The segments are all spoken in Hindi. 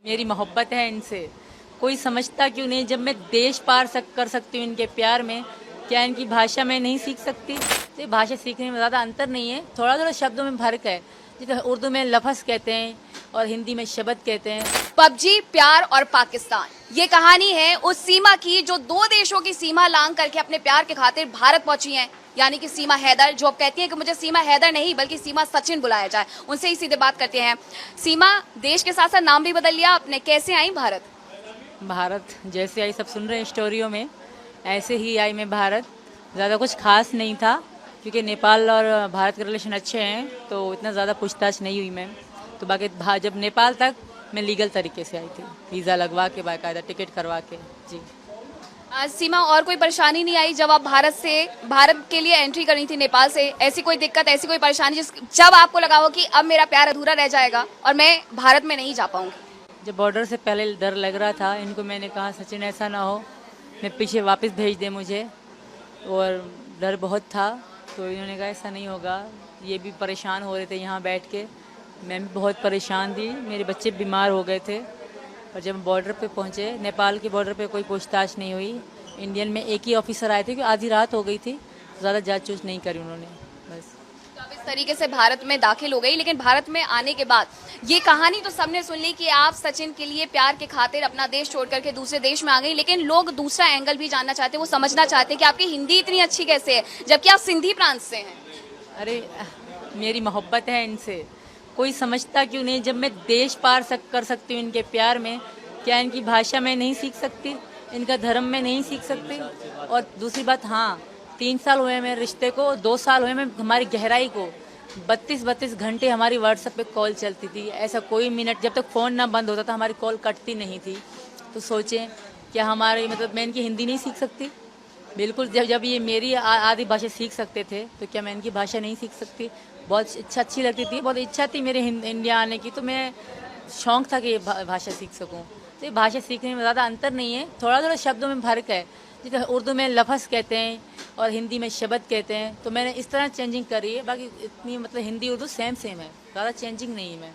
मेरी मोहब्बत है इनसे, कोई समझता क्यों नहीं। जब मैं देश पार कर सकती हूँ इनके प्यार में, क्या इनकी भाषा मैं नहीं सीख सकती? तो भाषा सीखने में ज़्यादा अंतर नहीं है, थोड़ा थोड़ा शब्दों में फर्क है। जैसे उर्दू में लफ्ज़ कहते हैं और हिंदी में शब्द कहते हैं। पबजी, प्यार और पाकिस्तान, ये कहानी है उस सीमा की जो दो देशों की सीमा लांघ करके अपने प्यार के खातिर भारत पहुंची है, यानी कि सीमा हैदर, जो अब कहती है कि मुझे सीमा हैदर नहीं बल्कि सीमा सचिन बुलाया जाए। उनसे ही सीधे बात करते हैं। सीमा, देश के साथ साथ नाम भी बदल लिया आपने, कैसे आई भारत? भारत जैसे आई, सब सुन रहे हैं स्टोरियों में, ऐसे ही आई मैं भारत। ज़्यादा कुछ खास नहीं था, क्योंकि नेपाल और भारत के रिलेशन अच्छे हैं, तो इतना ज़्यादा पूछताछ नहीं हुई मैं। तो बाकी जब नेपाल तक मैं लीगल तरीके से आई थी, वीज़ा लगवा के, बाकायदा टिकट करवा के। जी। सीमा, और कोई परेशानी नहीं आई जब आप भारत के लिए एंट्री करनी थी नेपाल से? ऐसी कोई दिक्कत, ऐसी कोई परेशानी जब आपको लगा हो कि अब मेरा प्यार अधूरा रह जाएगा और मैं भारत में नहीं जा पाऊंगी? जब बॉर्डर से पहले डर लग रहा था, इनको मैंने कहा सचिन ऐसा ना हो मैं पीछे वापस भेज दे मुझे, और डर बहुत था। तो इन्होंने कहा ऐसा नहीं होगा। ये भी परेशान हो रहे थे यहाँ बैठ के, मैं भी बहुत परेशान थी, मेरे बच्चे बीमार हो गए थे। और जब बॉर्डर पे पहुँचे, नेपाल के बॉर्डर पे कोई पूछताछ नहीं हुई। इंडियन में एक ही ऑफिसर आए थे, कि आधी रात हो गई थी, ज़्यादा जाँच चूच नहीं करी उन्होंने, बस। तो आप इस तरीके से भारत में दाखिल हो गई, लेकिन भारत में आने के बाद ये कहानी तो सबने सुन ली कि आप सचिन के लिए प्यार के खातिर अपना देश छोड़ करके दूसरे देश में आ गई, लेकिन लोग दूसरा एंगल भी जानना चाहते हैं। वो समझना चाहते हैं कि आपकी हिंदी इतनी अच्छी कैसे है, जबकि आप सिंधी प्रांत से हैं। अरे मेरी मोहब्बत है इनसे, कोई समझता क्यों नहीं। जब मैं देश पार कर सकती हूँ इनके प्यार में, क्या इनकी भाषा मैं नहीं सीख सकती? इनका धर्म में नहीं सीख सकती? और दूसरी बात, हाँ, 3 साल हुए मेरे रिश्ते को, 2 साल हुए मैं हमारी गहराई को। 32 घंटे हमारी व्हाट्सएप पे कॉल चलती थी, ऐसा कोई मिनट जब तक फ़ोन ना बंद होता था हमारी कॉल कटती नहीं थी। तो सोचें, क्या हमारी मतलब मैं इनकी हिंदी नहीं सीख सकती? बिल्कुल। जब ये मेरी आदि भाषा सीख सकते थे, तो क्या मैं इनकी भाषा नहीं सीख सकती? बहुत अच्छी लगती थी, बहुत इच्छा थी मेरे इंडिया आने की, तो मैं शौक़ था कि ये भाषा सीख सकूं। तो ये भाषा सीखने में ज़्यादा अंतर नहीं है, थोड़ा थोड़ा शब्दों में फ़र्क है। जैसे उर्दू में लफ्ज़ कहते हैं और हिंदी में शब्द कहते हैं, तो मैंने इस तरह चेंजिंग करी है। बाकी इतनी मतलब हिंदी उर्दू सेम है, ज़्यादा चेंजिंग नहीं है मैं।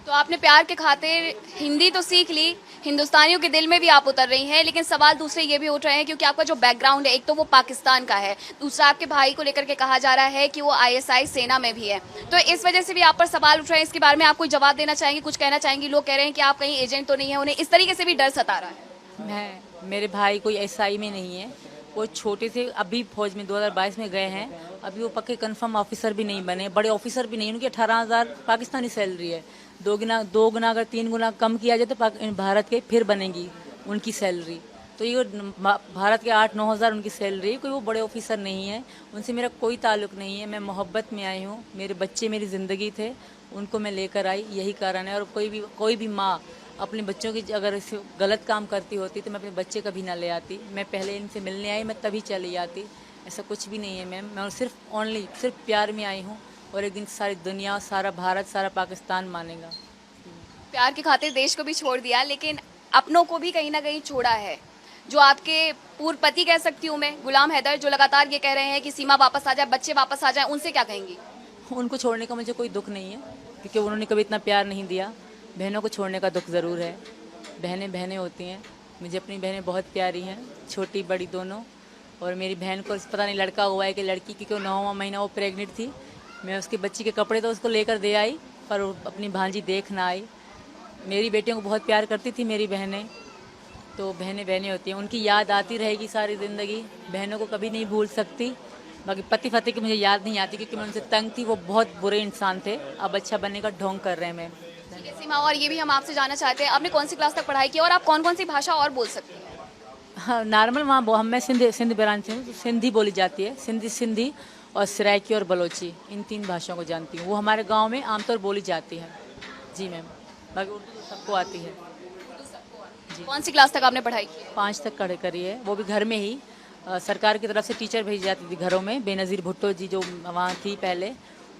तो आपने प्यार के खातिर हिंदी तो सीख ली, हिंदुस्तानियों के दिल में भी आप उतर रही हैं, लेकिन सवाल दूसरे ये भी उठ रहे हैं क्योंकि आपका जो बैकग्राउंड है, एक तो वो पाकिस्तान का है, दूसरा आपके भाई को लेकर के कहा जा रहा है कि वो आईएसआई सेना में भी है। तो इस वजह से भी आप पर सवाल उठ रहे हैं। इसके बारे में आप कोई जवाब देना चाहेंगी, कुछ कहना चाहेंगी? लोग कह रहे हैं कि आप कहीं एजेंट तो नहीं है, उन्हें इस तरीके से भी डर सता रहा है। मेरे भाई कोई एसआई में नहीं है, वो छोटे से अभी फौज में 2022 में गए हैं, अभी वो पक्के कंफर्म ऑफिसर भी नहीं बने, बड़े ऑफिसर भी नहीं। उनकी 18,000 पाकिस्तानी सैलरी है। 2 गुना अगर 3 गुना कम किया जाए तो भारत के फिर बनेगी उनकी सैलरी। तो ये भारत के 8-9 हज़ार उनकी सैलरी, कोई वो बड़े ऑफिसर नहीं है। उनसे मेरा कोई ताल्लुक़ नहीं है, मैं मोहब्बत में आई हूँ। मेरे बच्चे मेरी ज़िंदगी थे, उनको मैं लेकर आई, यही कारण है। और कोई भी माँ अपने बच्चों की अगर गलत काम करती होती तो मैं अपने बच्चे कभी ना ले आती। मैं पहले इनसे मिलने आई, मैं तभी चली आती। ऐसा कुछ भी नहीं है मैम, मैं सिर्फ प्यार में आई हूँ, और एक दिन सारी दुनिया, सारा भारत, सारा पाकिस्तान मानेगा। प्यार की खातिर देश को भी छोड़ दिया, लेकिन अपनों को भी कहीं ना कहीं छोड़ा है। जो आपके पूर्व पति कह सकती हूँ मैं, गुलाम हैदर, जो लगातार ये कह रहे हैं कि सीमा वापस आ जाए, बच्चे वापस आ जाए, उनसे क्या कहेंगी? उनको छोड़ने का मुझे कोई दुख नहीं है, क्योंकि उन्होंने कभी इतना प्यार नहीं दिया। बहनों को छोड़ने का दुख ज़रूर है। बहनें बहनें होती हैं, मुझे अपनी बहनें बहुत प्यारी हैं, छोटी बड़ी दोनों। और मेरी बहन को पता नहीं लड़का हुआ है कि लड़की, क्योंकि 9वां महीना वो प्रेग्नेंट थी। मैं उसके बच्ची के कपड़े तो उसको लेकर दे आई, पर वो अपनी भांजी देख ना आई। मेरी बेटियों को बहुत प्यार करती थी मेरी बहनें। तो बहनें बहनें होती हैं, उनकी याद आती रहेगी सारी ज़िंदगी, बहनों को कभी नहीं भूल सकती। बाकी पति फति की मुझे याद नहीं आती, क्योंकि मैं उनसे तंग थी, वो बहुत बुरे इंसान थे। अब अच्छा बनने का ढोंग कर रहे हैं मैं। ठीक है सीमा, और ये भी हम आपसे जानना चाहते हैं, आपने कौन सी क्लास तक पढ़ाई की और आप कौन कौन सी भाषा और बोल सकती हैं? हाँ, नॉर्मल वहाँ मैं सिंध ब्रांच से हूँ, तो सिंधी बोली जाती है। सिंधी और सराइकी और बलोची, इन 3 भाषाओं को जानती हूँ। वो हमारे गांव में आमतौर बोली जाती है। जी मैम। बाकी उर्दू तो सबको आती है। जी। कौन सी क्लास तक आपने पढ़ाई की? 5 तक करी है, वो भी घर में ही। सरकार की तरफ से टीचर भेजी जाती थी घरों में। बेनज़ीर भुट्टो जी जो वहाँ थी पहले,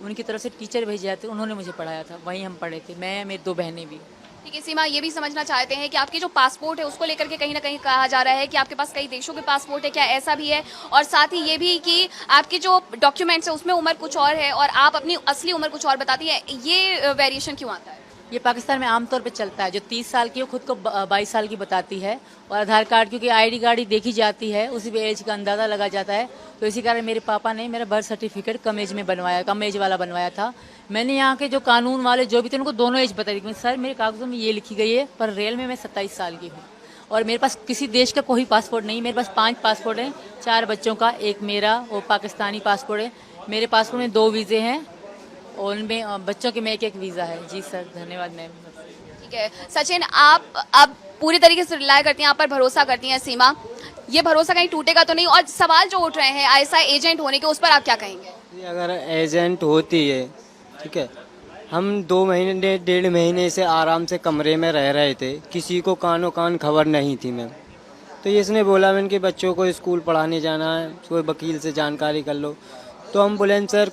उनकी तरफ से टीचर भेजे जाते, उन्होंने मुझे पढ़ाया था, वहीं हम पढ़े थे, मैं, मेरी 2 बहनें भी। ठीक है सीमा, ये भी समझना चाहते हैं कि आपकी जो पासपोर्ट है उसको लेकर के कहीं ना कहीं कहा जा रहा है कि आपके पास कई देशों के पासपोर्ट है, क्या ऐसा भी है? और साथ ही ये भी कि आपके जो डॉक्यूमेंट्स है उसमें उम्र कुछ और है और आप अपनी असली उम्र कुछ और बताती है, ये वेरिएशन क्यों आता है? ये पाकिस्तान में आमतौर पे चलता है। जो 30 साल की है वो खुद को 22 साल की बताती है, और आधार कार्ड क्योंकि आईडी कार्ड ही देखी जाती है, उसी पे एज का अंदाज़ा लगा जाता है। तो इसी कारण मेरे पापा ने मेरा बर्थ सर्टिफिकेट कम एज में बनवाया, कम एज वाला बनवाया था। मैंने यहाँ के जो कानून वाले जो भी थे उनको दोनों एज बताई थी, सर मेरे कागजों में ये लिखी गई है, पर रियल में मैं 27 साल की हूँ। और मेरे पास किसी देश का कोई पासपोर्ट नहीं, मेरे पास 5 पासपोर्ट हैं, 4 बच्चों का, एक मेरा, वो पाकिस्तानी पासपोर्ट है। मेरे पासपोर्ट में 2 वीज़े हैं और उनमें बच्चों के में एक वीज़ा है। जी सर, धन्यवाद मैम। ठीक है सचिन, आप अब पूरी तरीके से रिलाय करती हैं, आप पर भरोसा करती हैं सीमा, ये भरोसा कहीं टूटेगा तो नहीं? और सवाल जो उठ रहे हैं आईएसआई एजेंट होने के, उस पर आप क्या कहेंगे? अगर एजेंट होती है, ठीक है, हम 2 महीने 1.5 महीने से आराम से कमरे में रह रहे थे, किसी को कानो कान खबर नहीं थी मैम। तो इसने बोला मैंने कि बच्चों को स्कूल पढ़ाने जाना है, कोई वकील से जानकारी कर लो। तो हम बोले सर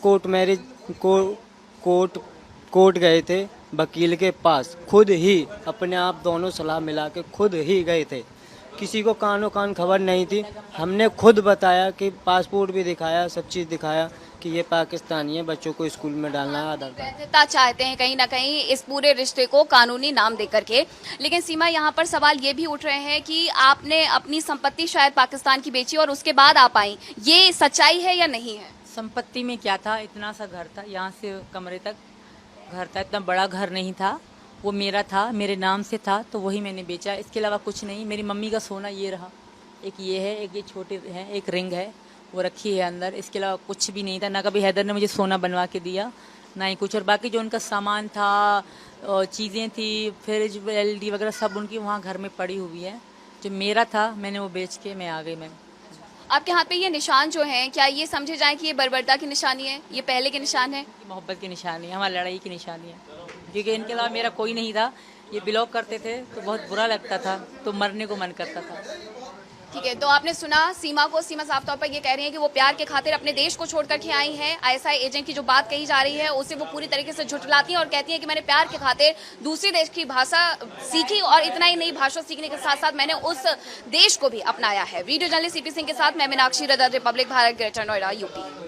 कोर्ट गए थे, वकील के पास खुद ही अपने आप दोनों सलाह मिला के खुद ही गए थे, किसी को कानो कान खबर नहीं थी। हमने खुद बताया कि पासपोर्ट भी दिखाया, सब चीज़ दिखाया कि ये पाकिस्तानी है, बच्चों को स्कूल में डालना है, आधार कार्ड। वैधता चाहते हैं कहीं ना कहीं इस पूरे रिश्ते को कानूनी नाम दे करके। लेकिन सीमा, यहाँ पर सवाल ये भी उठ रहे हैं कि आपने अपनी संपत्ति शायद पाकिस्तान की बेची और उसके बाद आप आई, ये सच्चाई है या नहीं है? संपत्ति में क्या था, इतना सा घर था, यहाँ से कमरे तक घर था, इतना बड़ा घर नहीं था, वो मेरा था, मेरे नाम से था, तो वही मैंने बेचा। इसके अलावा कुछ नहीं। मेरी मम्मी का सोना ये रहा, एक ये है, एक ये छोटे हैं, एक रिंग है, वो रखी है अंदर। इसके अलावा कुछ भी नहीं था, ना कभी हैदर ने मुझे सोना बनवा के दिया, ना ही कुछ। और बाकी जो उनका सामान था, चीज़ें थी, फ्रिज एलडी वगैरह सब उनकी वहाँ घर में पड़ी हुई है। जो मेरा था मैंने वो बेच के मैं आ गई। मैम, आपके हाथ पे ये निशान जो हैं, क्या ये समझे जाए कि ये बर्बरता की निशानी है, ये पहले के निशान है? मोहब्बत की निशानी है, हमारी लड़ाई की निशानी है, क्योंकि इनके अलावा मेरा कोई नहीं था। ये बिलोंग करते थे तो बहुत बुरा लगता था, तो मरने को मन करता था। ठीक है, तो आपने सुना सीमा को। सीमा साफ तौर पर ये कह रही है कि वो प्यार के खातिर अपने देश को छोड़ करके आई हैं। आईएसआई एजेंट की जो बात कही जा रही है उसे वो पूरी तरीके से झुठलाती हैं और कहती हैं कि मैंने प्यार के खातिर दूसरे देश की भाषा सीखी, और इतना ही नहीं, भाषा सीखने के साथ साथ मैंने उस देश को भी अपनाया है। वीडियो जर्नलिस्ट सीपी सिंह के साथ मैं Meenakshi rather, Republic Bharat, greater Noida, UP.